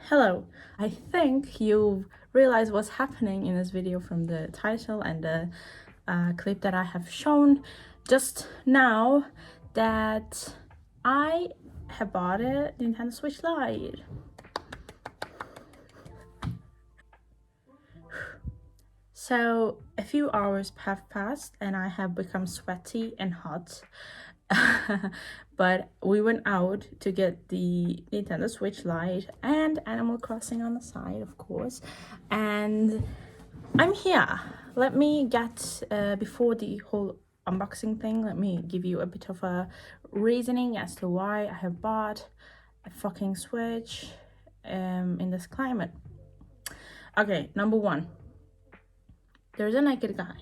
Hello, I think you've realized what's happening in this video from the title and the clip that I have shown just now, that I have bought a Nintendo Switch Lite. So a few hours have passed and I have become sweaty and hot. But we went out to get the Nintendo Switch Lite and Animal Crossing on the side, of course, and I'm here. Let me get before the whole unboxing thing, let me give you a bit of a reasoning as to why I have bought a fucking Switch in this climate. Okay, number one, there's a naked guy.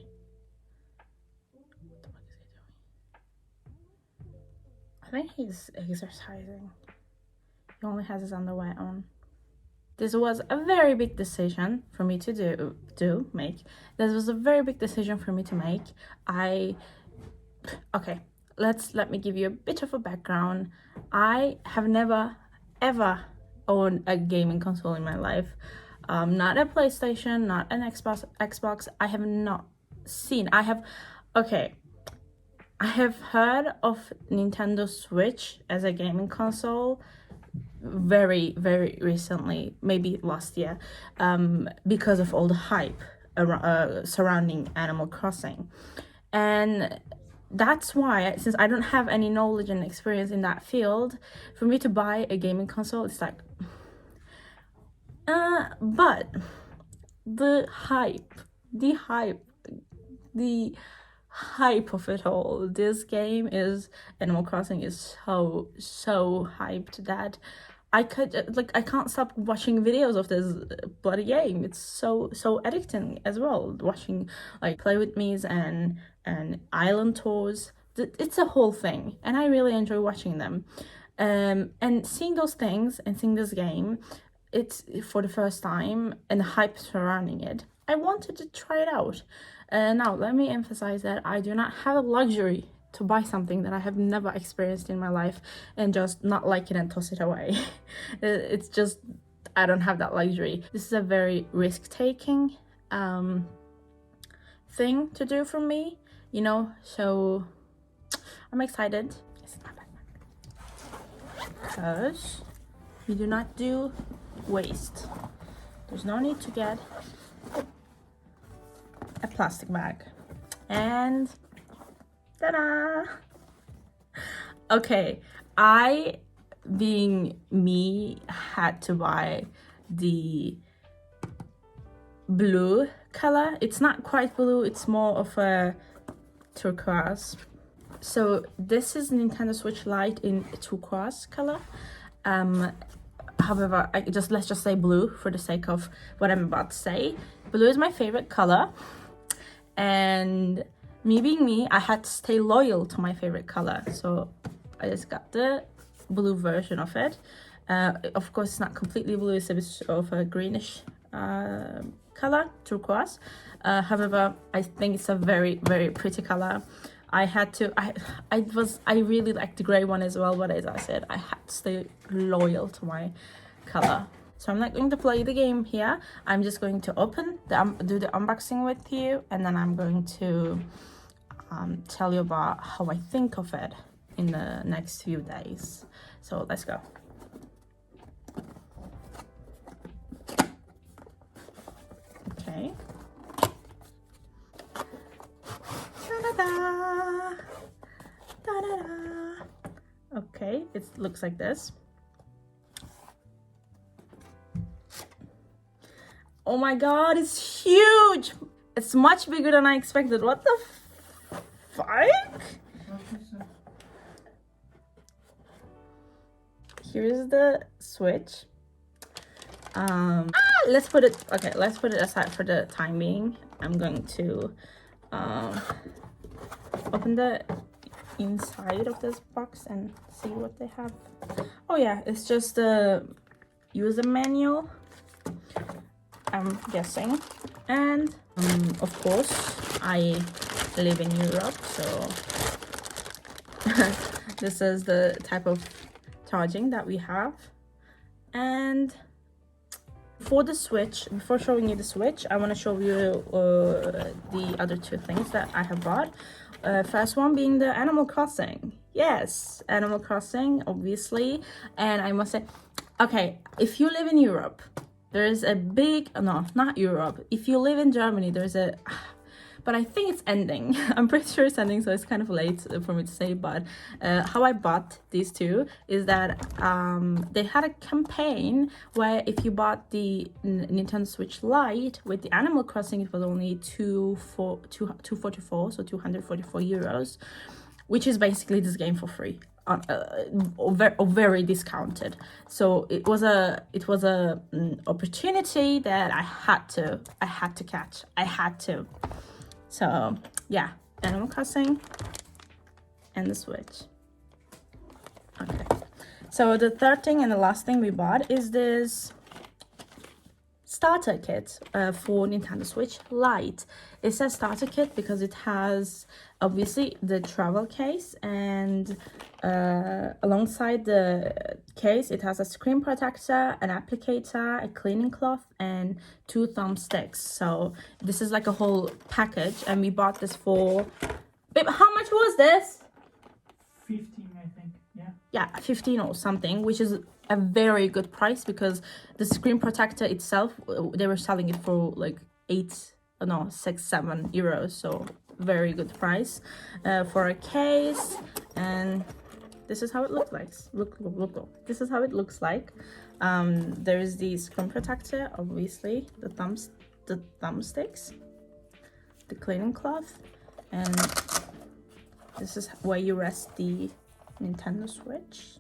I think he's exercising. He only has his underwear on. This was a very big decision for me to make. This was a very big decision for me to make. Okay, let me give you a bit of a background. I have never ever owned a gaming console in my life. Not a PlayStation, not an Xbox. I have not seen. I have heard of Nintendo Switch as a gaming console very recently, maybe last year, because of all the hype surrounding Animal Crossing. And that's why, since I don't have any knowledge and experience in that field, for me to buy a gaming console, it's like, but the hype of it all, this game is, Animal Crossing is so hyped that I can't stop watching videos of this bloody game. It's so addicting as well, watching like play with me's and island tours. It's a whole thing and I really enjoy watching them, and seeing those things and seeing this game, it's for the first time, and the hype surrounding it, I wanted to try it out. Now, let me emphasize that I do not have a luxury to buy something that I have never experienced in my life and just not like it and toss it away. It's just, I don't have that luxury. This is a very risk-taking thing to do for me, you know, so I'm excited. This is my backpack. Because we do not do waste. There's no need to get a plastic bag. And ta-da! Okay, I, being me, had to buy the blue color. It's not quite blue, it's more of a turquoise. So this is Nintendo Switch Lite in turquoise color. However, let's just say blue for the sake of what I'm about to say. Blue is my favorite color, and me being me, I had to stay loyal to my favorite color, so I just got the blue version of it. Of course, it's not completely blue, it's a bit of a greenish color, turquoise. However, I think it's a very pretty color. I really liked the gray one as well, but as I said, I had to stay loyal to my color. So I'm not going to play the game here. I'm just going to do the unboxing with you, and then I'm going to tell you about how I think of it in the next few days. So let's go. Okay. Ta-da-da! Ta-da-da! Okay, it looks like this. Oh my god, it's huge! It's much bigger than I expected. What the fuck? Here's the Switch. Let's put it aside for the time being. I'm going to open the inside of this box and see what they have. Oh yeah, it's just the user manual, I'm guessing, and of course I live in Europe, so this is the type of charging that we have, and For the Switch, before showing you the Switch, I want to show you the other two things that I have bought. First one being the Animal Crossing. Yes, Animal Crossing, obviously. And I must say, okay, if you live in Europe, there is a big, no, not Europe. If you live in Germany, there's a, but I think it's ending. I'm pretty sure it's ending, so it's kind of late for me to say. But how I bought these two is that they had a campaign where if you bought the Nintendo Switch Lite with the Animal Crossing, it was only 244, so 244 euros, which is basically this game for free. Or very discounted. So it was a opportunity that I had to catch. I had to. So yeah, Animal Crossing and the Switch. Okay. So the third thing and the last thing we bought is this starter kit for Nintendo Switch Lite. It says starter kit because it has obviously the travel case, and alongside the case it has a screen protector, an applicator, a cleaning cloth, and 2 thumbsticks. So this is like a whole package, and we bought this for, babe, how much was this? 15, I think. Yeah, 15 or something, which is a very good price because the screen protector itself, they were selling it for like 6-7 euros. So very good price for a case. And this is how it looks like. Look. This is how it looks like. There is the screen protector, obviously, the thumbsticks, the cleaning cloth, and this is where you rest the Nintendo Switch.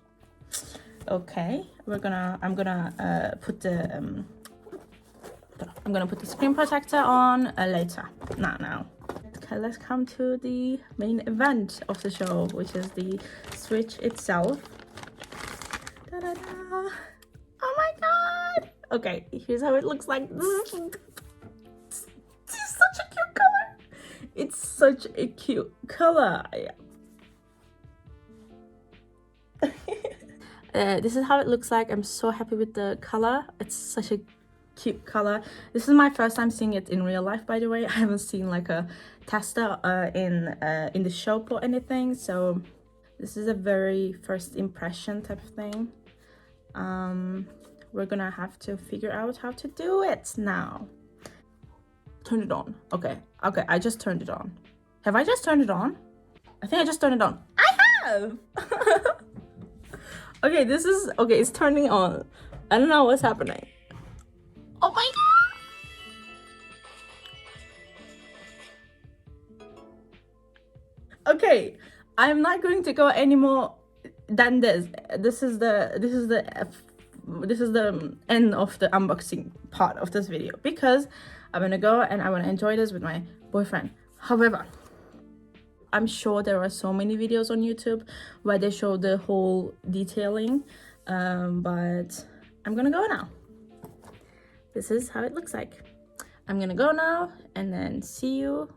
Okay, I'm gonna put the screen protector on later, not now. Okay, let's come to the main event of the show, which is the Switch itself. Da-da-da. Oh my god! Okay, here's how it looks like. This is such a cute color. It's such a cute color. This is how it looks like. I'm so happy with the color. It's such a cute color. This is my first time seeing it in real life, by the way. I haven't seen like a tester in the shop or anything, so this is a very first impression type of thing. We're gonna have to figure out how to do it now. Turn it on. Okay, I just turned it on. Have I just turned it on? I think I just turned it on. I have. Okay, it's turning on. I don't know what's happening. Oh my god. Okay, I'm not going to go any more than this. This is the end of the unboxing part of this video because I'm gonna go and I want to enjoy this with my boyfriend. However, I'm sure there are so many videos on YouTube where they show the whole detailing, but I'm gonna go now. This is how it looks like. I'm gonna go now and then see you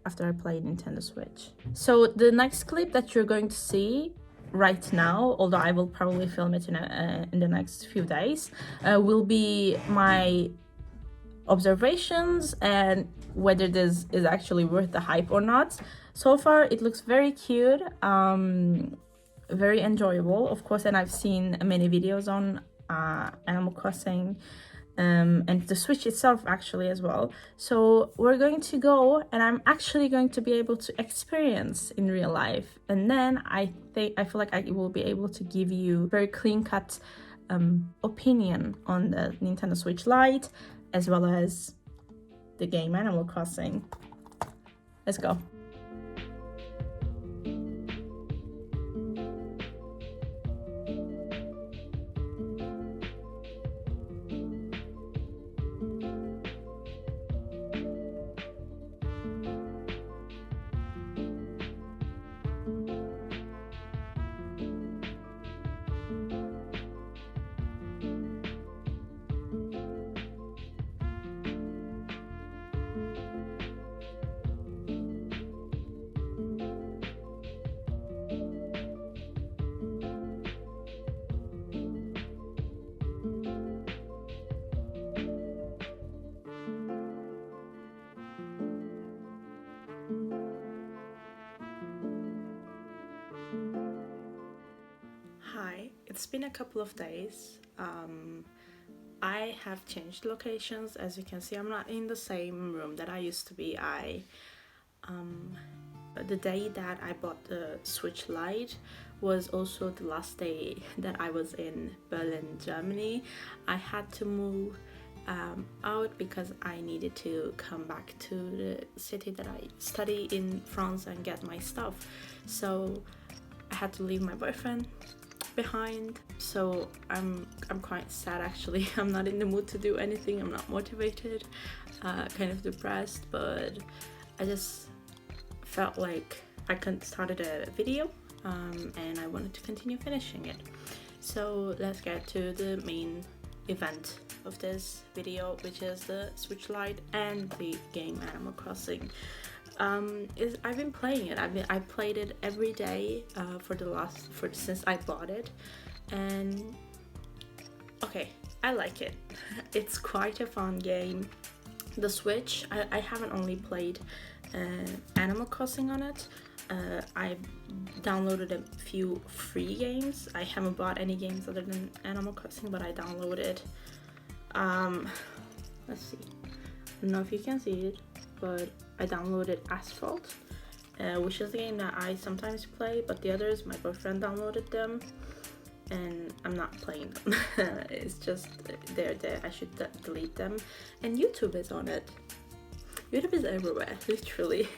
after I play Nintendo Switch. So the next clip that you're going to see right now, although I will probably film it in the next few days, will be my observations and whether this is actually worth the hype or not. So far it looks very cute, very enjoyable, of course, and I've seen many videos on Animal Crossing and the Switch itself actually as well. So we're going to go and I'm actually going to be able to experience in real life, and then I feel like I will be able to give you very clean-cut opinion on the Nintendo Switch Lite as well as the game Animal Crossing. Let's go. Hi, it's been a couple of days. I have changed locations. As you can see, I'm not in the same room that I used to be. The day that I bought the Switch Lite was also the last day that I was in Berlin, Germany. I had to move out because I needed to come back to the city that I study in France and get my stuff. So I had to leave my boyfriend behind, so I'm quite sad actually. I'm not in the mood to do anything. I'm not motivated, kind of depressed, but I just felt like I started a video, and I wanted to continue finishing it. So let's get to the main event of this video, which is the Switch Lite and the game Animal Crossing. I've been playing it. I played it every day since I bought it, and okay, I like it. It's quite a fun game. The Switch, I haven't only played Animal Crossing on it. I downloaded a few free games. I haven't bought any games other than Animal Crossing, but I downloaded. Let's see. I don't know if you can see it, but I downloaded Asphalt, which is a game that I sometimes play, but the others, my boyfriend downloaded them, and I'm not playing them. It's just they're there. I should delete them. And YouTube is on it. YouTube is everywhere, literally.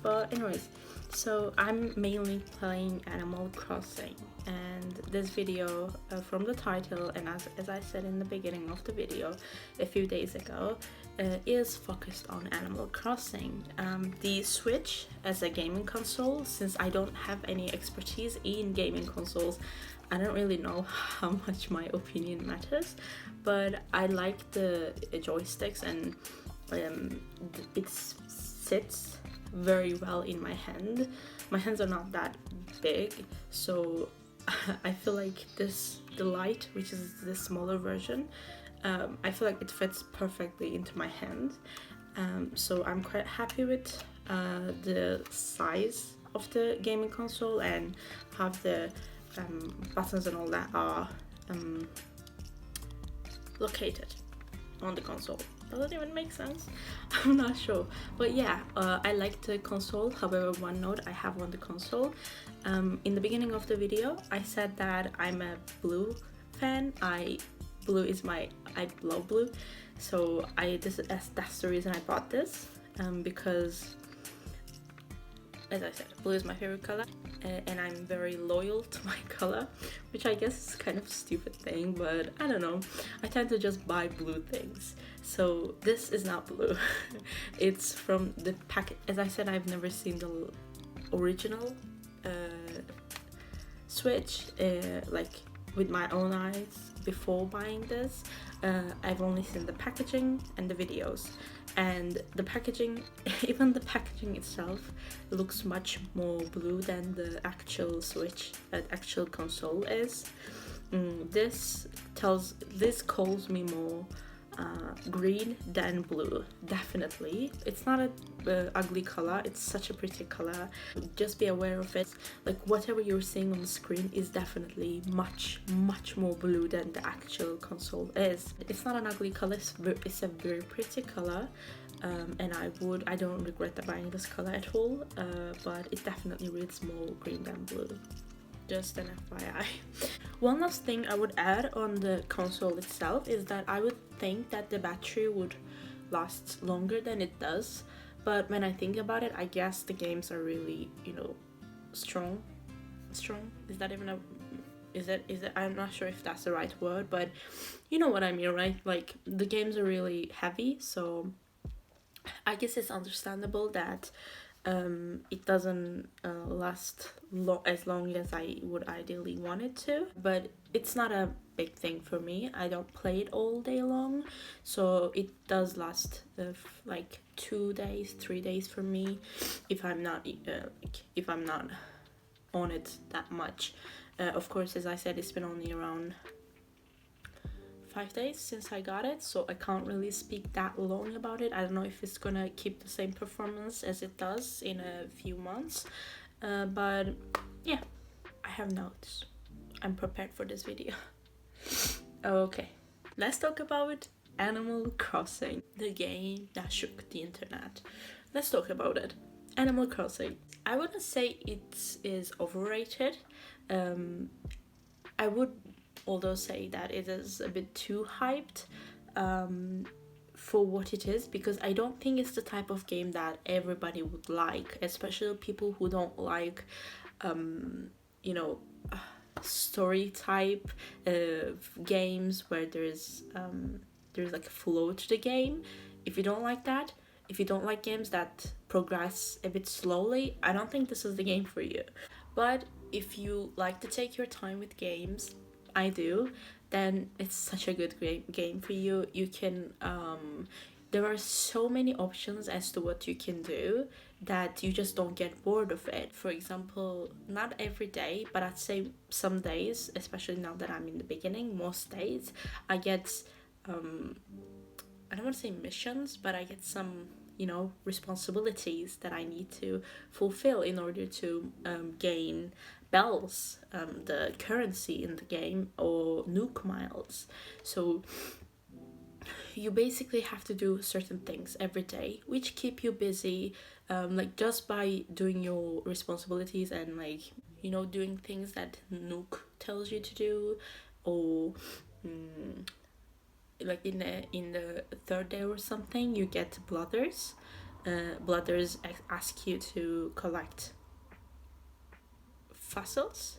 But anyways, so I'm mainly playing Animal Crossing, and this video, from the title and as I said in the beginning of the video a few days ago, is focused on Animal Crossing. The Switch as a gaming console, since I don't have any expertise in gaming consoles, I don't really know how much my opinion matters, but I like the joysticks, and it sits very well in my hand. My hands are not that big, so I feel like the Lite, which is the smaller version, I feel like it fits perfectly into my hand. So I'm quite happy with the size of the gaming console, and how the buttons and all that are located on the console. Does that even make sense? I'm not sure, but yeah, I like the console. However, one note I have on the console, in the beginning of the video I said that I'm a blue fan. I love blue, so that's the reason I bought this, because as I said, blue is my favorite color, and I'm very loyal to my color, which I guess is kind of a stupid thing, but I don't know. I tend to just buy blue things. So this is not blue. It's from the packet. As I said, I've never seen the original Switch, like with my own eyes before buying this. I've only seen the packaging and the videos, and the packaging, even the packaging itself looks much more blue than the actual Switch, actual console is. This calls me more green than blue, definitely. It's not a ugly color, it's such a pretty color. Just be aware of it. Like, whatever you're seeing on the screen is definitely much more blue than the actual console is. It's not an ugly color, it's a very pretty color, and I don't regret buying this color at all, but it definitely reads more green than blue. Just an FYI. One last thing I would add on the console itself is that I would think that the battery would last longer than it does, but when I think about it, I guess the games are really, strong. Is that even is it I'm not sure if that's the right word, but you know what I mean, right? Like, the games are really heavy, so I guess it's understandable that it doesn't last as long as I would ideally want it to, but it's not a big thing for me. I don't play it all day long, so it does last like 2 days, 3 days for me, if I'm not if I'm not on it that much. Of course, as I said, it's been only around 5 days since I got it, so I can't really speak that long about it. I don't know if it's gonna keep the same performance as it does in a few months, but yeah, I have notes. I'm prepared for this video. Okay, let's talk about Animal Crossing, the game that shook the internet. Let's talk about it. Animal Crossing. I wouldn't say it is overrated. I would although say that it is a bit too hyped for what it is, because I don't think it's the type of game that everybody would like, especially people who don't like you know story type games where there's like a flow to the game. If you don't like that, if you don't like games that progress a bit slowly, I don't think this is the game for you. But if you like to take your time with games, I do, then it's such a good game for you. You can there are so many options as to what you can do that you just don't get bored of it. For example, not every day, but I'd say some days, especially now that I'm in the beginning, most days I get I don't want to say missions, but I get some responsibilities that I need to fulfill in order to gain bells, the currency in the game, or nuke miles. So you basically have to do certain things every day which keep you busy, like just by doing your responsibilities and like doing things that nuke tells you to do, or like in the third day or something you get blooders. Blooders ask you to collect fossils.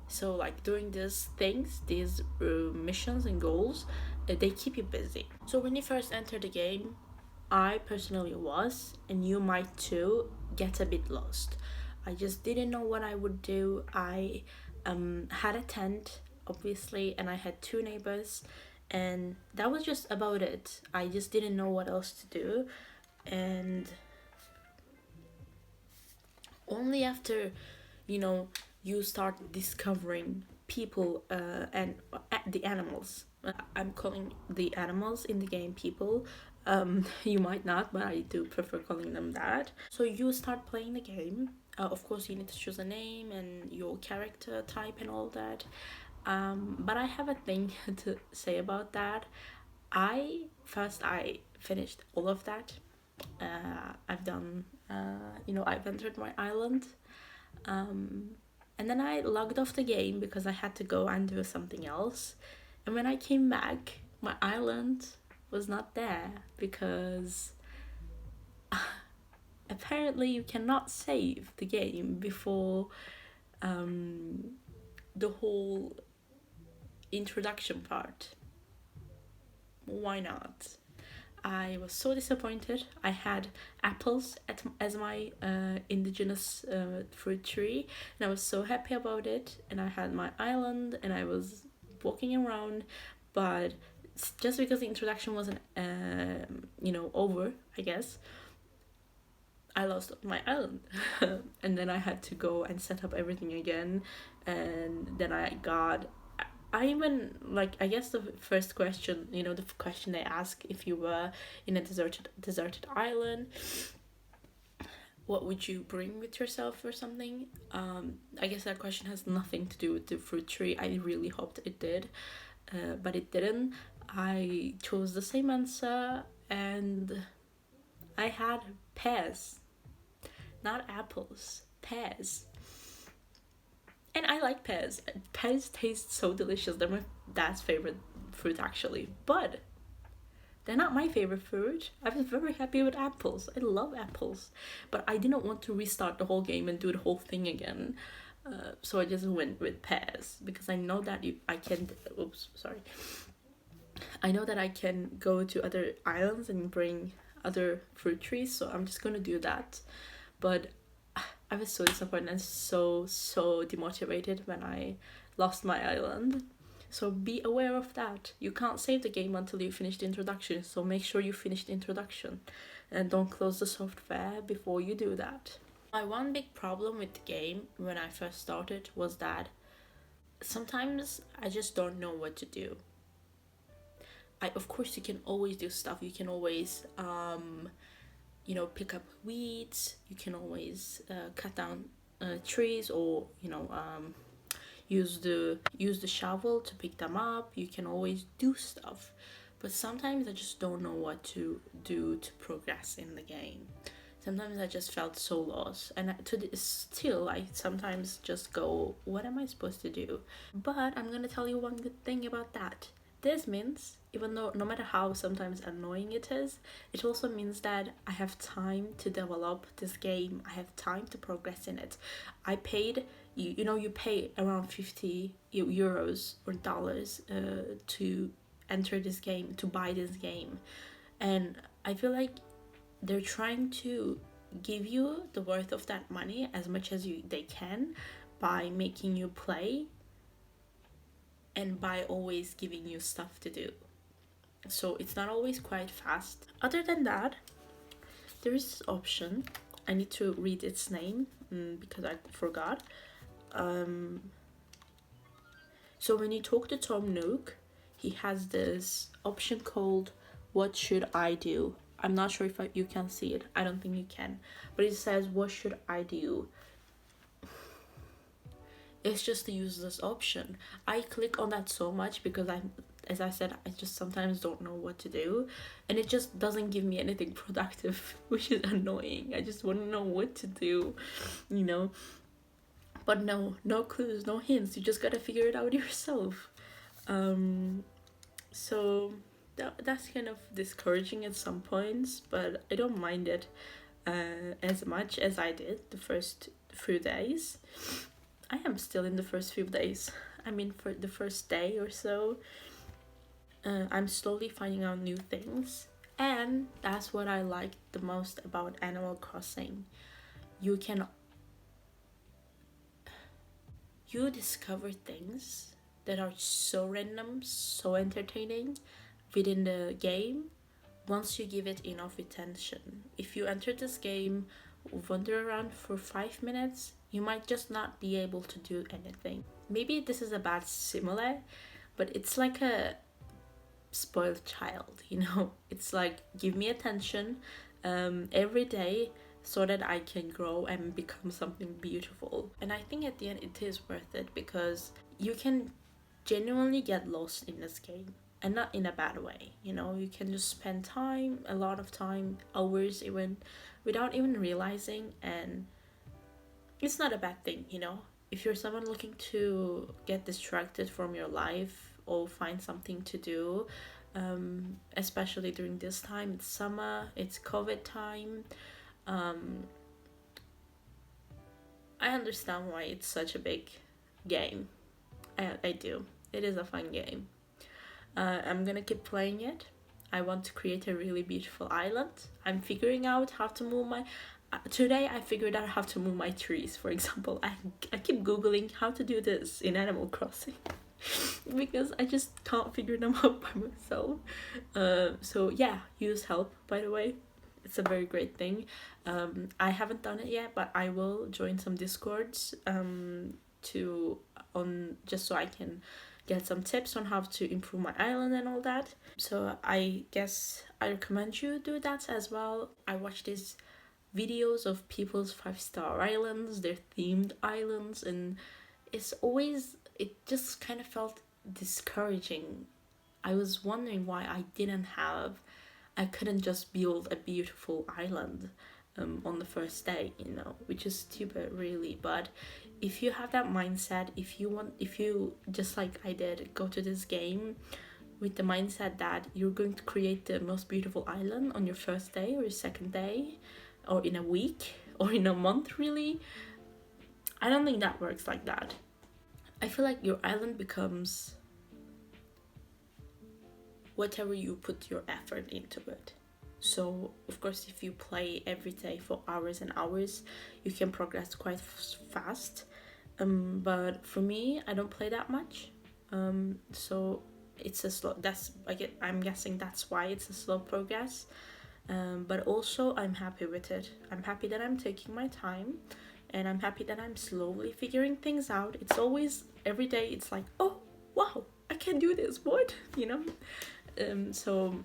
So like doing these things, these missions and goals, they keep you busy. So when you first enter the game, I personally was, and you might too, get a bit lost. I just didn't know what I would do. I had a tent, obviously, and I had 2 neighbors, and that was just about it. I just didn't know what else to do, and only after you start discovering people and the animals. I'm calling the animals in the game people. You might not, but I do prefer calling them that. So you start playing the game. Of course, you need to choose a name and your character type and all that. But I have a thing to say about that. I finished all of that. I've done, I've entered my island. And then I logged off the game because I had to go and do something else. And when I came back, my island was not there because apparently you cannot save the game before the whole introduction part. Why not? I was so disappointed. I had apples as my indigenous fruit tree, and I was so happy about it. And I had my island, and I was walking around, but just because the introduction wasn't, over, I guess, I lost my island. And then I had to go and set up everything again, and then I even, like, I guess the first question, the question they ask if you were in a deserted island, what would you bring with yourself or something? I guess that question has nothing to do with the fruit tree. I really hoped it did, but it didn't. I chose the same answer, and I had pears, not apples, pears. And I like pears. Pears taste so delicious. They're my dad's favorite fruit, actually. But they're not my favorite fruit. I was very happy with apples. I love apples. But I didn't want to restart the whole game and do the whole thing again. So I just went with pears. Because I know that I can... Oops, sorry. I know that I can go to other islands and bring other fruit trees. So I'm just going to do that. But I was so disappointed and so demotivated when I lost my island. So be aware of that. You can't save the game until you finish the introduction, so make sure you finish the introduction and don't close the software before you do that. My one big problem with the game when I first started was that sometimes I just don't know what to do. Of course you can always do stuff. You can always pick up weeds. You can always cut down trees, or use the shovel to pick them up. You can always do stuff, but sometimes I just don't know what to do to progress in the game. Sometimes I just felt so lost, and still I sometimes just go, what am I supposed to do? But I'm gonna tell you one good thing about that. This means, even though no matter how sometimes annoying it is, it also means that I have time to develop this game. I have time to progress in it. I paid, you know, you pay around 50 euros or dollars to enter this game, to buy this game. And I feel like they're trying to give you the worth of that money as much as they can by making you play and by always giving you stuff to do. So it's not always quite fast. Other than that, there is this option. I need to read its name because I forgot. So when you talk to Tom Nook, he has this option called "What should I do?" I'm not sure if you can see it. I don't think you can, but it says "What should I do?" It's just a useless option. I click on that so much because as I said, I just sometimes don't know what to do, and it just doesn't give me anything productive, which is annoying. I just want to know what to do, you know. But no clues, no hints. You just gotta figure it out yourself. So that's kind of discouraging at some points, but I don't mind it as much as I did the first few days. I am still in the first few days. I mean, for the first day or so, I'm slowly finding out new things, and that's what I like the most about Animal Crossing. You discover things that are so random, so entertaining within the game once you give it enough attention. If you enter this game, wander around for 5 minutes, you might just not be able to do anything. Maybe this is a bad simile, but it's like a spoiled child, you know? It's like, give me attention every day so that I can grow and become something beautiful. And I think at the end it is worth it because you can genuinely get lost in this game, and not in a bad way, you know. You can just spend time, a lot of time, hours even, without even realizing, and it's not a bad thing, you know. If you're someone looking to get distracted from your life or find something to do, especially during this time, it's summer, it's COVID time, I understand why it's such a big game. I do. It is a fun game. I'm gonna keep playing it. I want to create a really beautiful island. I'm figuring out how to move my... today I figured out how to move my trees, for example. I keep googling how to do this in Animal Crossing because I just can't figure them out by myself. So yeah, use help, by the way. It's a very great thing. I haven't done it yet, but I will join some discords just so I can get some tips on how to improve my island and all that. So I guess I recommend you do that as well. I watch these videos of people's 5-star islands, their themed islands, and it just kind of felt discouraging. I was wondering why I couldn't just build a beautiful island on the first day, you know, which is stupid really. But if you have that mindset, if you just like I did, go to this game with the mindset that you're going to create the most beautiful island on your first day or your second day or in a week or in a month, really, I don't think that works like that. I feel like your island becomes whatever you put your effort into it. So of course, if you play every day for hours and hours, you can progress quite fast. But for me, I don't play that much. So it's a slow. I'm guessing that's why it's a slow progress. But also I'm happy with it. I'm happy that I'm taking my time, and I'm happy that I'm slowly figuring things out. It's always every day. It's like, oh wow, I can do this. What, you know? So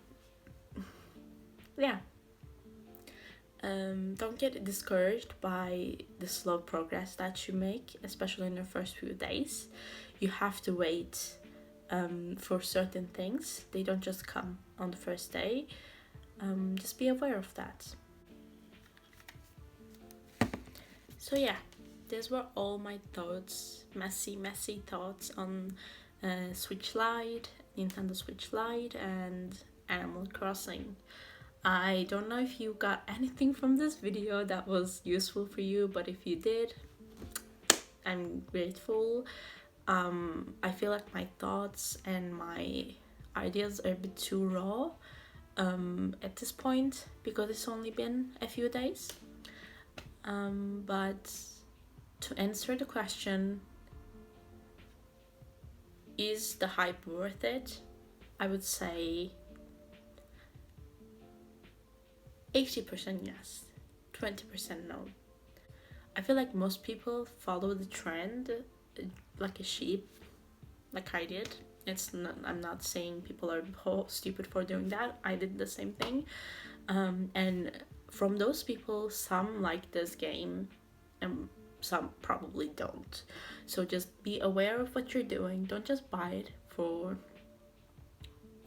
yeah, Don't get discouraged by the slow progress that you make, especially in the first few days. You have to wait for certain things. They don't just come on the first day. Just be aware of that. So yeah, these were all my thoughts, messy thoughts on Switch Lite, Nintendo Switch Lite, and Animal Crossing. I don't know if you got anything from this video that was useful for you, but if you did, I'm grateful. I feel like my thoughts and my ideas are a bit too raw at this point because it's only been a few days. But to answer the question, is the hype worth it? I would say 80% yes, 20% no. I feel like most people follow the trend like a sheep, like I did. I'm not saying people are stupid for doing that. I did the same thing. And from those people, some like this game and some probably don't. So just be aware of what you're doing. Don't just buy it for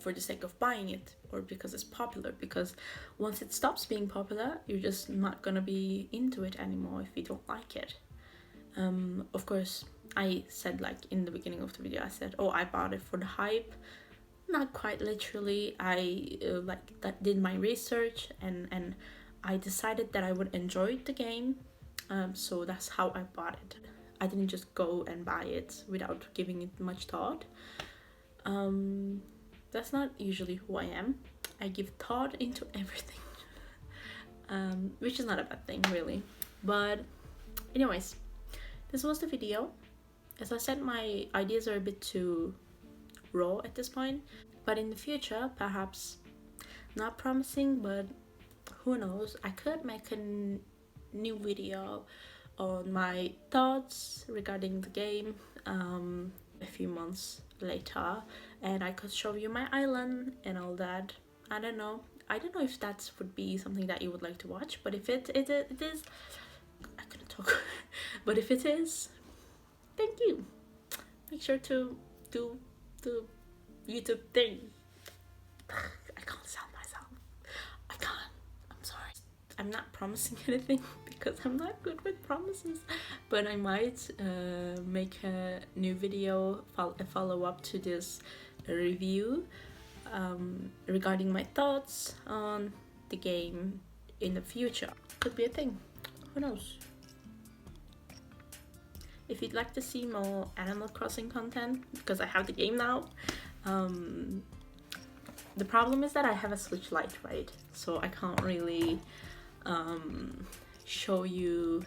the sake of buying it or because it's popular, because once it stops being popular, you're just not gonna be into it anymore if you don't like it. Of course, I said, like in the beginning of the video, I said, oh, I bought it for the hype. Not quite literally. I did my research and I decided that I would enjoy the game, so that's how I bought it. I didn't just go and buy it without giving it much thought. That's not usually who I am. I give thought into everything, which is not a bad thing really. But anyways, this was the video. As I said, my ideas are a bit too raw at this point, but in the future, perhaps, not promising, but who knows, I could make a new video on my thoughts regarding the game a few months later, and I could show you my island and all that. I don't know if that would be something that you would like to watch, but if it is, I couldn't talk. But if it is, thank you. Make sure to do the YouTube thing. I can't sound myself. I can't. I'm sorry. I'm not promising anything because I'm not good with promises, but I might make a new video, a follow-up to this review regarding my thoughts on the game in the future. Could be a thing. Who knows? If you'd like to see more Animal Crossing content, because I have the game now, the problem is that I have a Switch Lite, right? So I can't really show you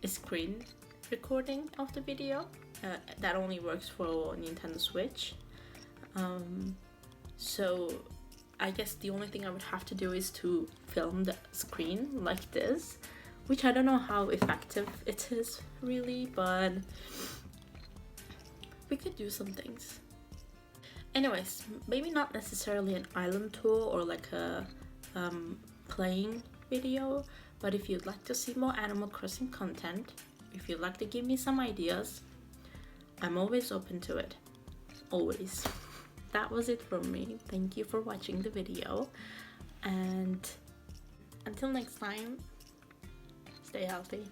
a screen recording of the video. That only works for Nintendo Switch. So I guess the only thing I would have to do is to film the screen like this, which I don't know how effective it is really, but we could do some things. Anyways, maybe not necessarily an island tour or like a playing video, but if you'd like to see more Animal Crossing content, if you'd like to give me some ideas, I'm always open to it. Always. That was it from me. Thank you for watching the video, and until next time, stay healthy.